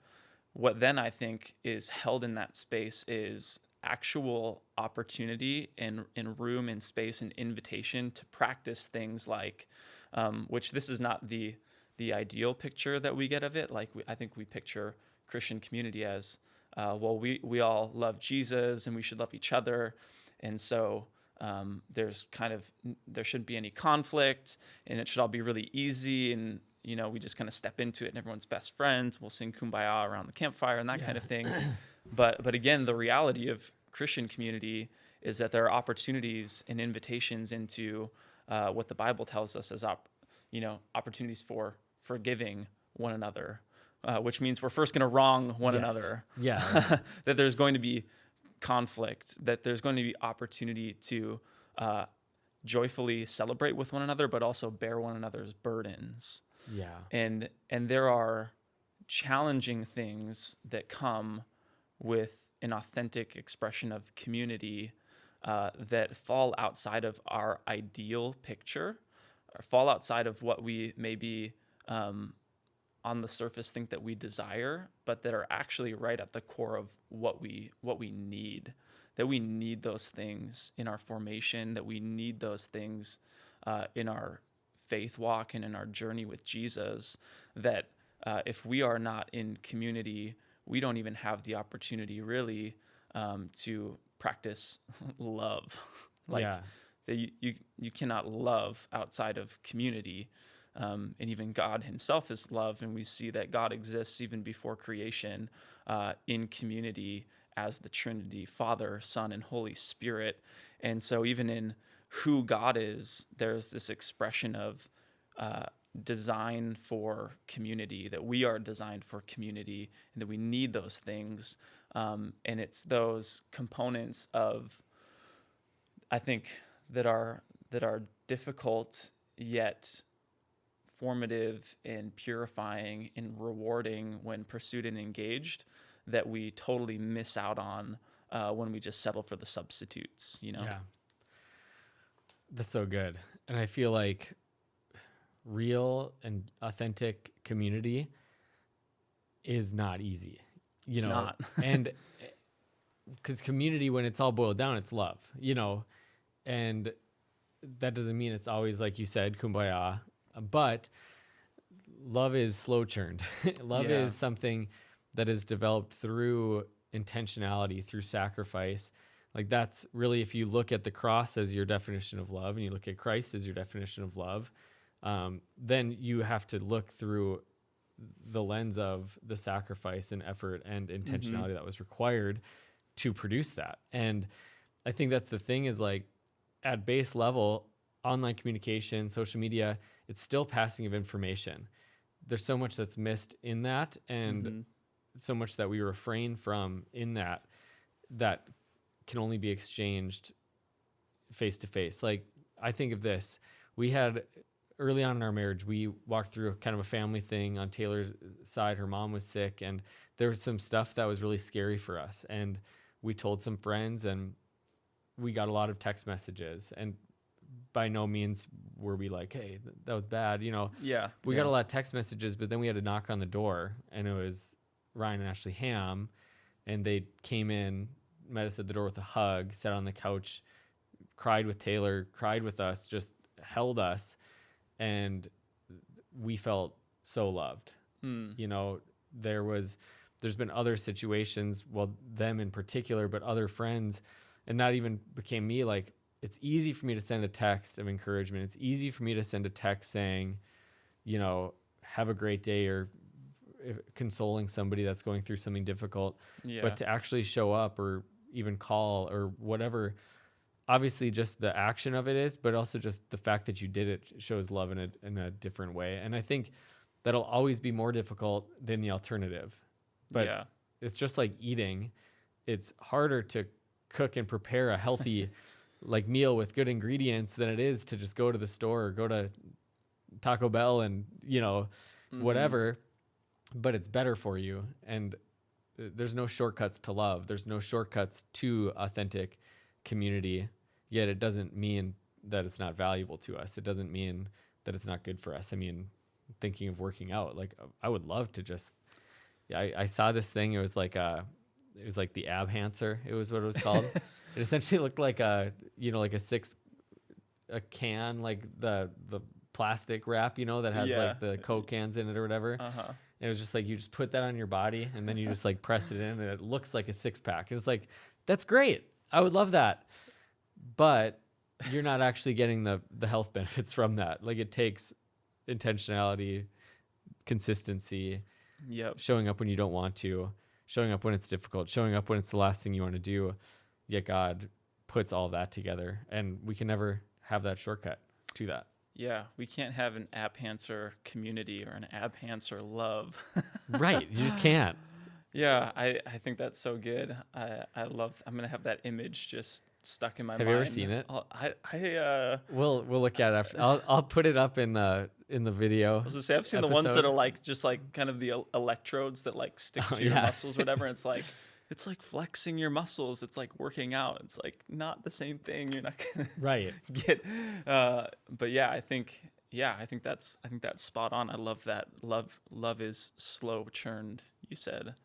what then I think is held in that space is actual opportunity and room and space and invitation to practice things like, which this is not the ideal picture that we get of it. Like I think we picture Christian community as, we all love Jesus and we should love each other. And so there shouldn't be any conflict, and it should all be really easy, and we just kind of step into it and everyone's best friends. We'll sing Kumbaya around the campfire and that kind of thing. But again, the reality of Christian community is that there are opportunities and invitations into what the Bible tells us as opportunities for forgiving one another, which means we're first going to wrong one another. Yeah. That there's going to be conflict, that there's going to be opportunity to joyfully celebrate with one another, but also bear one another's burdens. Yeah. And there are challenging things that come with an authentic expression of community that fall outside of our ideal picture, or fall outside of what we maybe on the surface think that we desire, but that are actually right at the core of what we need. That we need those things in our formation, that we need those things in our faith walk and in our journey with Jesus, that if we are not in community, we don't even have the opportunity really to practice love. That you cannot love outside of community. And even God himself is love, and we see that God exists even before creation in community as the Trinity, Father, Son, and Holy Spirit. And so even in who God is, there's this expression of design for community, that we are designed for community, and that we need those things. And it's those components of, I think, that are difficult yet formative and purifying and rewarding when pursued and engaged, that we totally miss out on when we just settle for the substitutes, Yeah. That's so good. And I feel like real and authentic community is not easy. It's not. And because community, when it's all boiled down, it's love, and that doesn't mean it's always, like you said, kumbaya, but love is slow churned. Love is something that is developed through intentionality, through sacrifice. Like that's really, if you look at the cross as your definition of love, and you look at Christ as your definition of love, then you have to look through the lens of the sacrifice and effort and intentionality that was required to produce that. And I think that's the thing, is like at base level, online communication, social media, it's still passing of information. There's so much that's missed in that, and so much that we refrain from in that can only be exchanged face to face. Like I think of this, we had early on in our marriage, we walked through kind of a family thing on Taylor's side. Her mom was sick, and there was some stuff that was really scary for us. And we told some friends, and we got a lot of text messages, and by no means were we like, hey, that was bad. We got a lot of text messages, but then we had to knock on the door, and it was Ryan and Ashley Ham, and they came in met us at the door with a hug, sat on the couch, cried with Taylor, cried with us, just held us. And we felt so loved. You know, there's been other situations, well, them in particular, but other friends, and that even became me. Like, it's easy for me to send a text of encouragement. It's easy for me to send a text saying, you know, have a great day, or consoling somebody that's going through something difficult. Yeah. But to actually show up or even call or whatever, obviously just the action of it is, but also just the fact that you did it shows love in a different way. And I think that'll always be more difficult than the alternative. But it's just like eating. It's harder to cook and prepare a healthy like meal with good ingredients than it is to just go to the store or go to Taco Bell and, you know, whatever, but it's better for you. And there's no shortcuts to love. There's no shortcuts to authentic community. Yet it doesn't mean that it's not valuable to us. It doesn't mean that it's not good for us. I mean, thinking of working out, like I would love to just, I saw this thing. It was like the ab hancer. It was what it was called. It essentially looked like a can, like the plastic wrap, you know, that has like the Coke cans in it or whatever. And it was just like, you just put that on your body and then you just like press it in and it looks like a 6-pack. And it's like, that's great. I would love that. But you're not actually getting the health benefits from that. Like, it takes intentionality, consistency, showing up when you don't want to, showing up when it's difficult, showing up when it's the last thing you want to do. Yet God puts all that together, and we can never have that shortcut to that. Yeah, we can't have an ab hancer community or an ab hancer love. Right, you just can't. Yeah, I think that's so good. I'm gonna have that image just stuck in my mind. Have you ever seen it? We'll look at it after. I'll put it up in the video. I was gonna say, I've seen the ones that are like just like kind of the electrodes that like stick to your muscles, whatever. And it's like flexing your muscles. It's like working out. It's like not the same thing. You're not gonna get. But yeah, I think that's spot on. I love that. Love is slow churned, you said.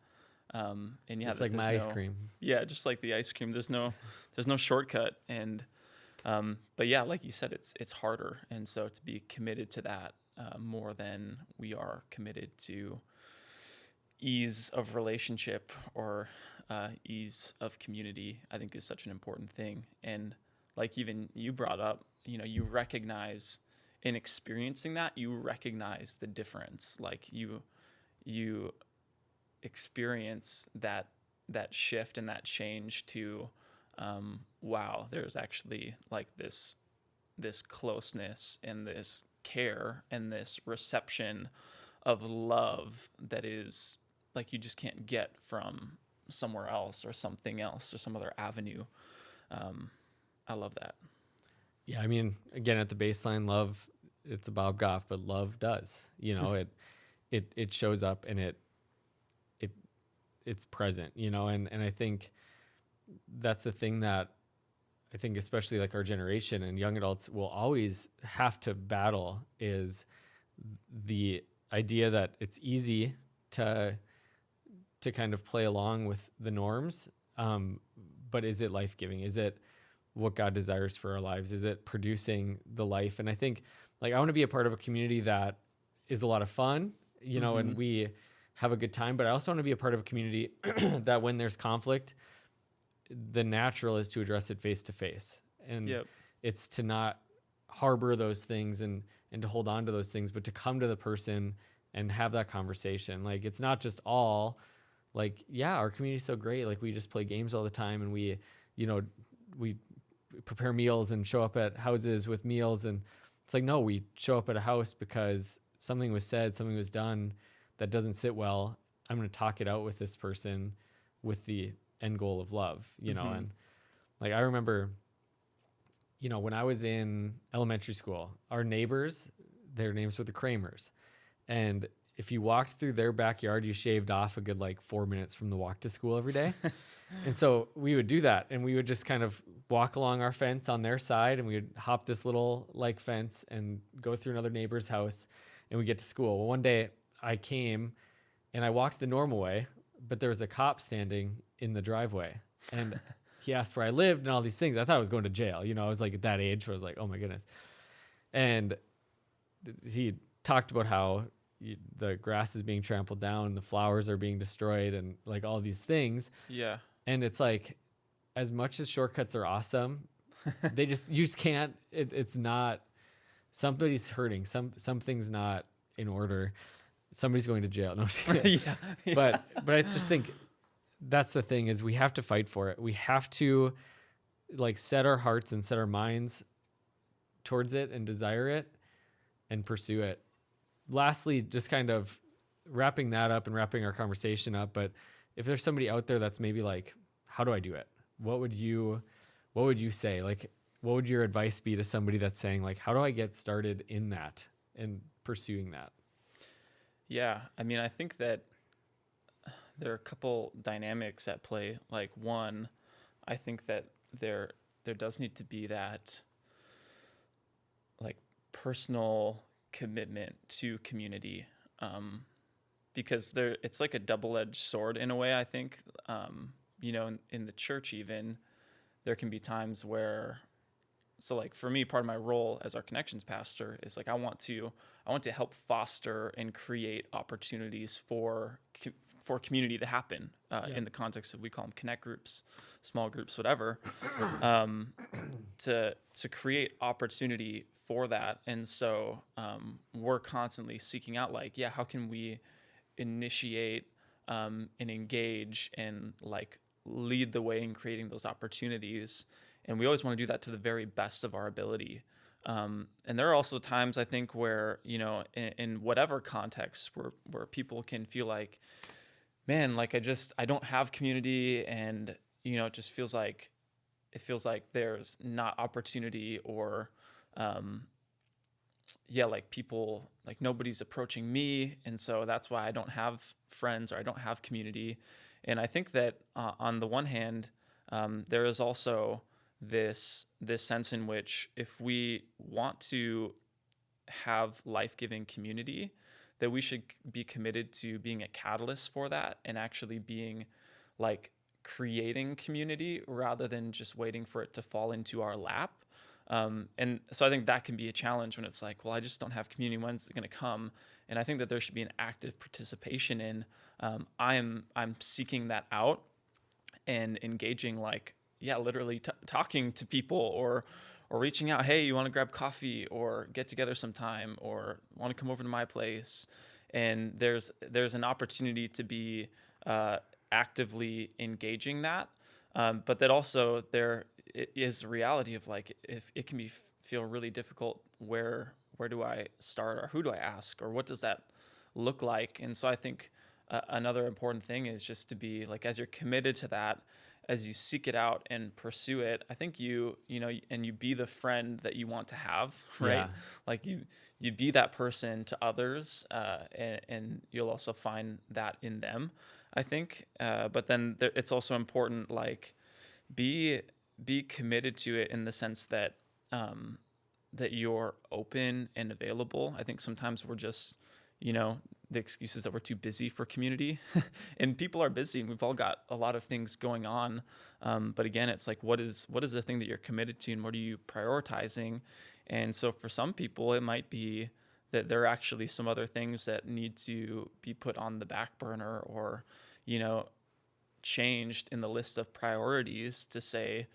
And it's like my ice cream. Yeah, just like the ice cream. There's no shortcut. And but yeah, like you said, it's harder. And so to be committed to that more than we are committed to ease of relationship or ease of community, I think is such an important thing. And like even you brought up, you know, you recognize in experiencing that, you recognize the difference. Like you experience that shift and that change to wow, there's actually like this closeness and this care and this reception of love that is like you just can't get from somewhere else or something else or some other avenue. I love that. Yeah, I mean, again, at the baseline, love, it's a Bob Goff, but love does, you know, it shows up and it's present, you know, and I think that's the thing that I think especially like our generation and young adults will always have to battle is the idea that it's easy to kind of play along with the norms, but is it life-giving? Is it what God desires for our lives? Is it producing the life? And I think like I want to be a part of a community that is a lot of fun, you know, and we have a good time, but I also want to be a part of a community that when there's conflict, the natural is to address it face to face. And it's to not harbor those things and to hold on to those things, but to come to the person and have that conversation. Like, it's not just all like, yeah, our community's so great. Like, we just play games all the time and we, you know, we prepare meals and show up at houses with meals. And it's like, no, we show up at a house because something was said, something was done that doesn't sit well. I'm going to talk it out with this person with the end goal of love, you know? And like, I remember, you know, when I was in elementary school, our neighbors, their names were the Kramers. And if you walked through their backyard, you shaved off a good like 4 minutes from the walk to school every day. And so we would do that. And we would just kind of walk along our fence on their side and we would hop this little like fence and go through another neighbor's house and we get to school. Well, one day I came and I walked the normal way, but there was a cop standing in the driveway And he asked where I lived and all these things. I thought I was going to jail. I was like at that age where I was like, oh my goodness. And he talked about how the grass is being trampled down, the flowers are being destroyed, and like all these things. Yeah. And it's like, as much as shortcuts are awesome, you just can't, it's not, somebody's hurting. Something's not in order. Somebody's going to jail. No, yeah. But I just think that's the thing, is we have to fight for it. We have to like set our hearts and set our minds towards it and desire it and pursue it. Lastly, just kind of wrapping that up and wrapping our conversation up. But if there's somebody out there that's maybe like, how do I do it? What would you say? Like, what would your advice be to somebody that's saying like, how do I get started in that and pursuing that? Yeah. I mean, I think that there are a couple dynamics at play. Like, one, I think that there does need to be that like personal commitment to community, because it's like a double-edged sword in a way. I think, in the church, even there can be times where, so like for me, part of my role as our connections pastor is like, I want to help foster and create opportunities for community to happen, in the context of, we call them connect groups, small groups, whatever, to create opportunity for that. And so we're constantly seeking out like, how can we initiate and engage and like lead the way in creating those opportunities. And we always want to do that to the very best of our ability. And there are also times, I think, where, in whatever context where people can feel like, man, like I don't have community, and, it just feels like there's not opportunity, or, like people, like nobody's approaching me. And so that's why I don't have friends, or I don't have community. And I think that on the one hand, there is also this sense in which, if we want to have life-giving community, that we should be committed to being a catalyst for that, and actually being like creating community rather than just waiting for it to fall into our lap. And so I think that can be a challenge when it's like, well, I just don't have community. When's it going to come? And I think that there should be an active participation in, I'm seeking that out and engaging, like, literally talking to people, or reaching out. Hey, you want to grab coffee or get together sometime, or want to come over to my place? And there's an opportunity to be actively engaging that. But that also there is a reality of like, if it can feel really difficult, where do I start, or who do I ask, or what does that look like? And so I think another important thing is just to be like, as you're committed to that, as you seek it out and pursue it, I think you be the friend that you want to have, right? Yeah. Like you be that person to others, and you'll also find that in them, I think. But then it's also important, like, be committed to it in the sense that that you're open and available. I think sometimes we're just, the excuse is that we're too busy for community, and people are busy, and we've all got a lot of things going on. But again, it's like, what is the thing that you're committed to, and what are you prioritizing? And so for some people, it might be that there are actually some other things that need to be put on the back burner, or, changed in the list of priorities to say,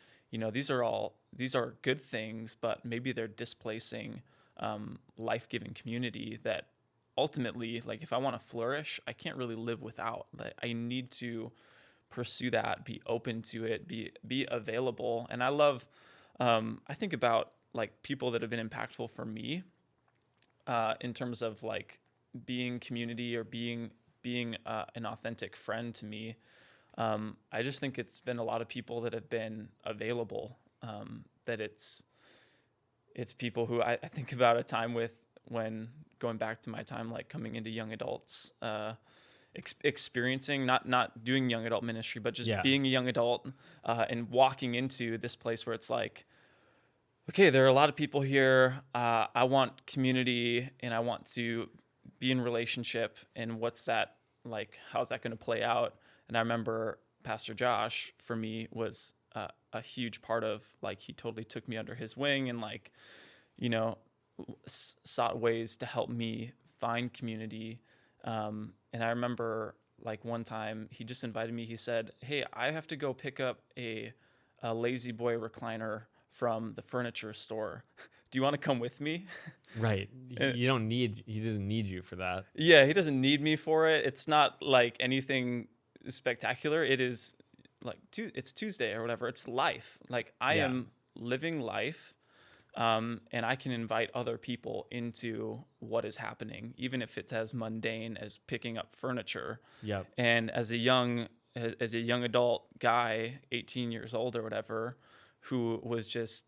these are good things, but maybe they're displacing life-giving community that ultimately, like, if I want to flourish, I can't really live without. Like, I need to pursue that, be open to it, be available. And I love, I think about like people that have been impactful for me in terms of like being community, or being an authentic friend to me. I just think it's been a lot of people that have been available, that it's people who I think about a time with, when going back to my time, like coming into young adults, experiencing, not doing young adult ministry, but just being a young adult, and walking into this place where it's like, okay, there are a lot of people here. I want community, and I want to be in relationship, and what's that like? How's that going to play out? And I remember Pastor Josh, for me, was a huge part of, like, he totally took me under his wing and, like, you know, sought ways to help me find community. And I remember, like, one time he just invited me. He said, "Hey, I have to go pick up a Lazy Boy recliner from the furniture store. Do you want to come with me?" Right. He doesn't need you for that. Yeah, he doesn't need me for it. It's not like anything spectacular. It is like it's Tuesday or whatever. It's life. Like, I am living life, and I can invite other people into what is happening, even if it's as mundane as picking up furniture. Yep. And as a young adult guy, 18 years old or whatever, who was just,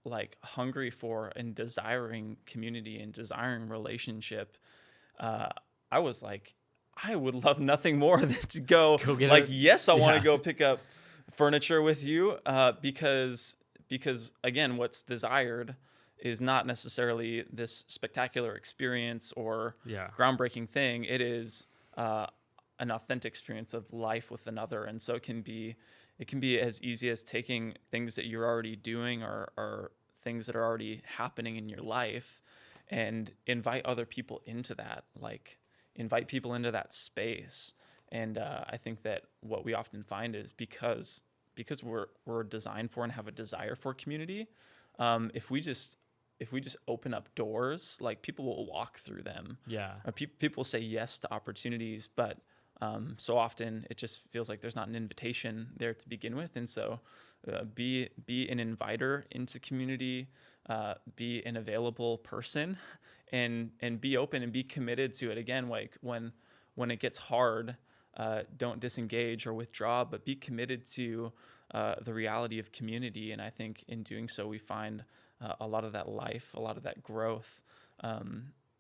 like, hungry for and desiring community and desiring relationship, I was like, I would love nothing more than to go get like, yes, I want to go pick up furniture with you, because again, what's desired is not necessarily this spectacular experience or groundbreaking thing. It is an authentic experience of life with another. And so it can be as easy as taking things that you're already doing or things that are already happening in your life and invite other people into that, like, invite people into that space. And I think that what we often find is because we're designed for and have a desire for community, if we just open up doors, like, people will walk through them. Yeah. People say yes to opportunities, but so often it just feels like there's not an invitation there to begin with. And so be an inviter into community, be an available person, and be open and be committed to it. Again, like, when it gets hard, don't disengage or withdraw, but be committed to the reality of community. And I think in doing so, we find a lot of that life, a lot of that growth,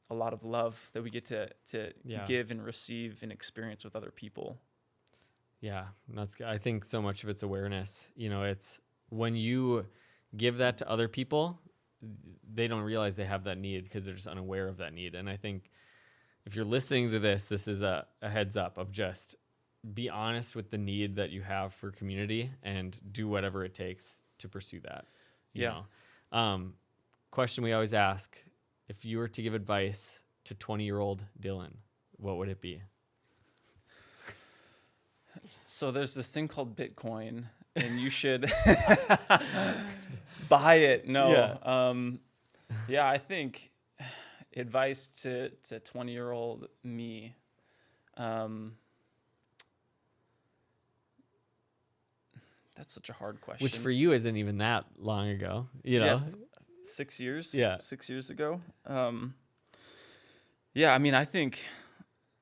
a lot of love that we get to give and receive and experience with other people. Yeah, I think so much of it's awareness. You know, it's when you give that to other people, they don't realize they have that need because they're just unaware of that need. And I think if you're listening to this is a heads up of just be honest with the need that you have for community and do whatever it takes to pursue that. You know? Question we always ask: if you were to give advice to 20-year-old Dylan, what would it be? So there's this thing called Bitcoin, and you should buy it. No. Yeah. I think advice to 20-year-old me. That's such a hard question. Which for you isn't even that long ago, you know? 6 years. Yeah. 6 years ago. Yeah. I mean, I think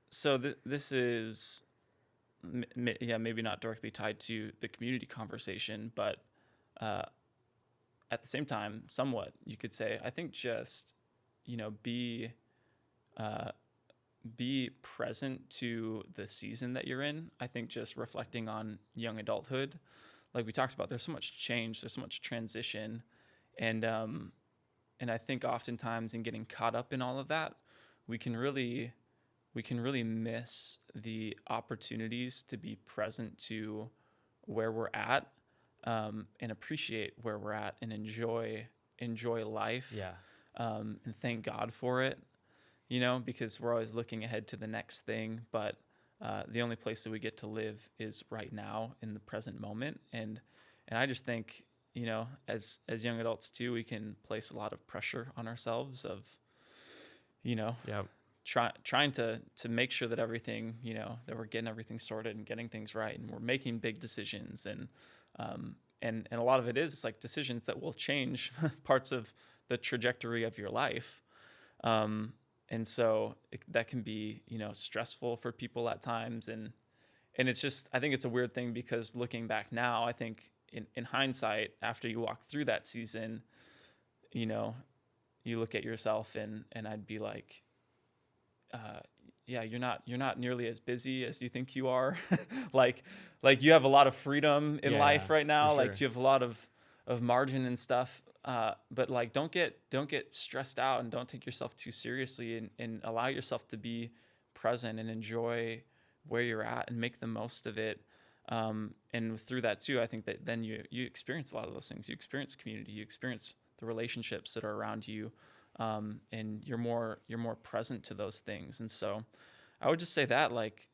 so. This is, maybe not directly tied to the community conversation, but at the same time, somewhat, you could say, I think just, be present to the season that you're in. I think just reflecting on young adulthood, like we talked about, there's so much change, there's so much transition. And I think oftentimes in getting caught up in all of that, we can really miss the opportunities to be present to where we're at, and appreciate where we're at and enjoy life. Yeah. And thank God for it, because we're always looking ahead to the next thing. But the only place that we get to live is right now in the present moment. And I just think, as young adults too, we can place a lot of pressure on ourselves of, trying to make sure that everything, that we're getting everything sorted and getting things right, and we're making big decisions. And a lot of it is, it's like decisions that will change parts of the trajectory of your life. And so that can be, stressful for people at times. And it's just, I think it's a weird thing, because looking back now, I think in hindsight, after you walk through that season, you look at yourself and I'd be like, you're not nearly as busy as you think you are. like you have a lot of freedom in life right now. Sure. Like you have a lot of margin and stuff. But like, don't get stressed out, and don't take yourself too seriously, and allow yourself to be present and enjoy where you're at and make the most of it. And through that too, I think that then you experience a lot of those things. You experience community, you experience the relationships that are around you, and you're more present to those things. And so I would just say that, like,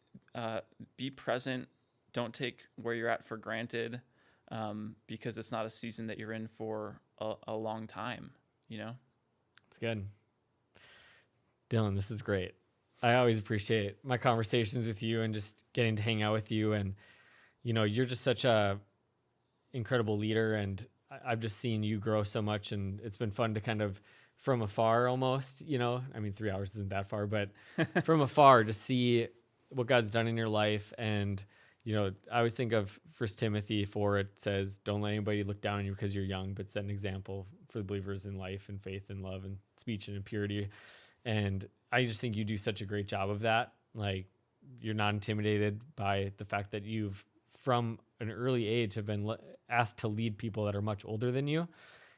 be present. Don't take where you're at for granted, because it's not a season that you're in for a long time, you know? It's good. Dylan, this is great. I always appreciate my conversations with you and just getting to hang out with you. And, you know, you're just such a incredible leader, and I've just seen you grow so much, and it's been fun to kind of from afar almost, you know, I mean, 3 hours isn't that far, but from afar to see what God's done in your life. And, you know, I always think of 1 Timothy 4, it says, don't let anybody look down on you because you're young, but set an example for the believers in life and faith and love and speech and in purity. And I just think you do such a great job of that. Like, you're not intimidated by the fact that you've, from an early age, have been asked to lead people that are much older than you.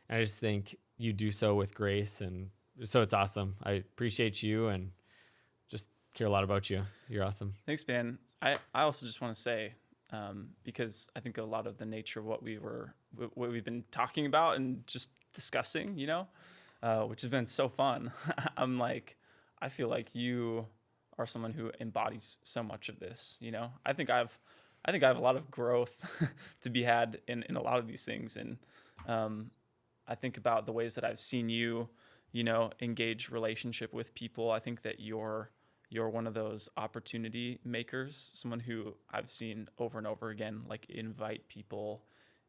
And I just think you do so with grace. And so it's awesome. I appreciate you and just care a lot about you. You're awesome. Thanks, man. I also just want to say, because I think a lot of the nature of what we've been talking about and just discussing, you know, which has been so fun. I feel like you are someone who embodies so much of this, you know. I think I have a lot of growth to be had in a lot of these things. And I think about the ways that I've seen you, you know, engage relationship with people. I think that you're one of those opportunity makers, someone who I've seen over and over again, like, invite people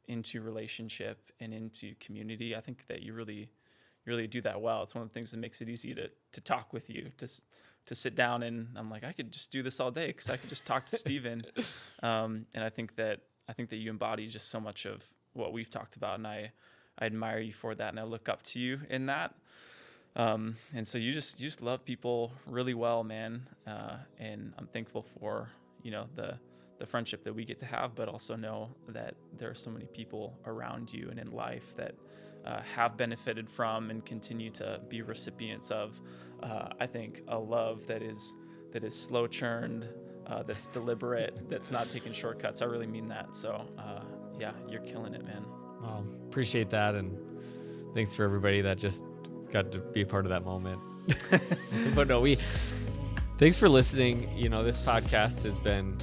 into relationship and into community. I think that you really do that well. It's one of the things that makes it easy to talk with you, to sit down, and I'm like, I could just do this all day because I could just talk to Steven. And I think that you embody just so much of what we've talked about, and I admire you for that, and I look up to you in that. And so you just love people really well, man. And I'm thankful for, you know, the friendship that we get to have, but also know that there are so many people around you and in life that have benefited from and continue to be recipients of, I think, a love that is slow churned, that's deliberate, that's not taking shortcuts. I really mean that. So, yeah, you're killing it, man. Well, appreciate that. And thanks for everybody that just got to be a part of that moment. But no, thanks for listening. You know, this podcast has been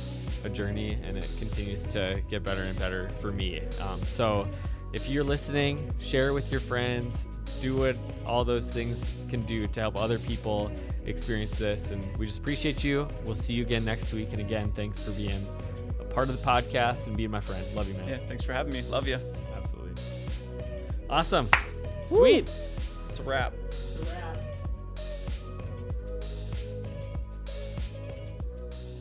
a journey, and it continues to get better and better for me. So if you're listening, share it with your friends, do what all those things can do to help other people experience this. And we just appreciate you. We'll see you again next week. And again, thanks for being a part of the podcast and being my friend. Love you, man. Yeah, thanks for having me. Love you. Absolutely. Awesome. Woo. Sweet. It's a wrap.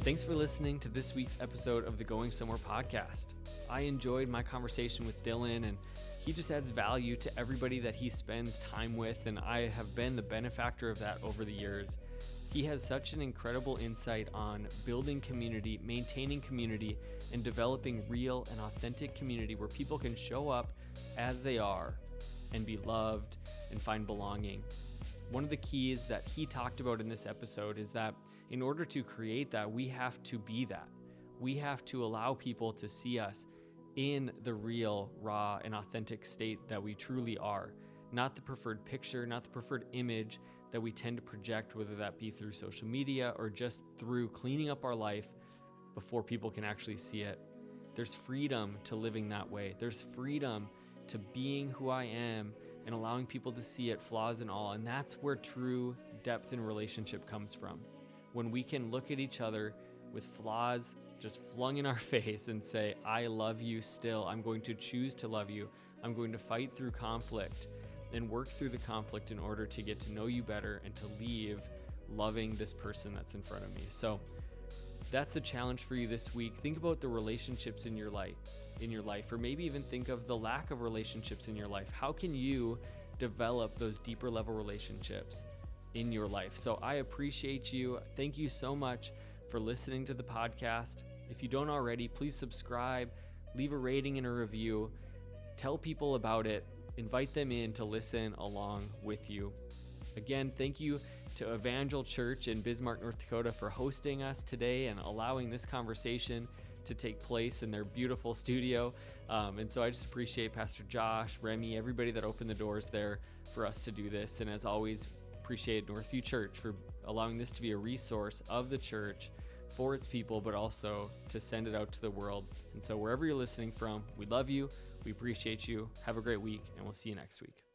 Thanks for listening to this week's episode of the Going Somewhere podcast. I enjoyed my conversation with Dylan, and he just adds value to everybody that he spends time with, and I have been the benefactor of that over the years. He has such an incredible insight on building community, maintaining community, and developing real and authentic community where people can show up as they are and be loved and find belonging. One of the keys that he talked about in this episode is that in order to create that, we have to be that. We have to allow people to see us in the real, raw, and authentic state that we truly are. Not the preferred picture, not the preferred image that we tend to project, whether that be through social media or just through cleaning up our life before people can actually see it. There's freedom to living that way. There's freedom to being who I am and allowing people to see it, flaws and all. And that's where true depth in relationship comes from. When we can look at each other with flaws just flung in our face and say, I love you still. I'm going to choose to love you. I'm going to fight through conflict and work through the conflict in order to get to know you better and to leave loving this person that's in front of me. So that's the challenge for you this week. Think about the relationships in your life, or maybe even think of the lack of relationships in your life. How can you develop those deeper level relationships in your life? So I appreciate you. Thank you so much for listening to the podcast. If you don't already, please subscribe, leave a rating and a review, tell people about it, invite them in to listen along with you. Again, thank you to Evangel Church in Bismarck, North Dakota for hosting us today and allowing this conversation to take place in their beautiful studio. And so I just appreciate Pastor Josh, Remy, everybody that opened the doors there for us to do this. And as always, appreciate Northview Church for allowing this to be a resource of the church for its people, but also to send it out to the world. And so wherever you're listening from, we love you. We appreciate you. Have a great week, and we'll see you next week.